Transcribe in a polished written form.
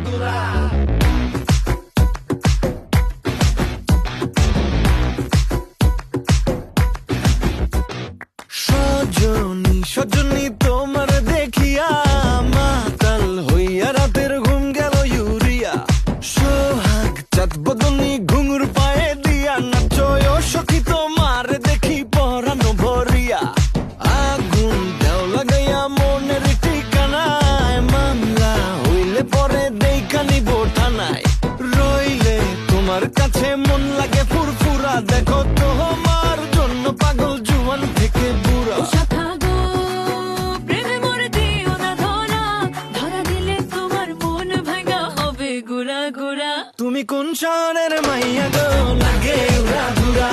গুড়া। সজনী সজনী তোমার দেখিয়া মাতাল হইয়া রাতের ঘুম গেল ইউরিয়া। সোহাগ চাঁদ বদনী ঘুঙুর পায়ে দিয়া নাচয় সখী তোমার দেখি পরানো ভরিয়া। আগুন দেও লাগাইয়া মনের ঠিকানায়, মামলা হইলে পরে দেখা নিব থানায়। রইলে তোমার কাছে মন লাগে ফুরফুরা, দেখো তোমার জন্য পাগল জুয়ান থেকে বুড়া। তুমি কোন শহরের মাইয়া গো, লাগে উড়া ধুরা।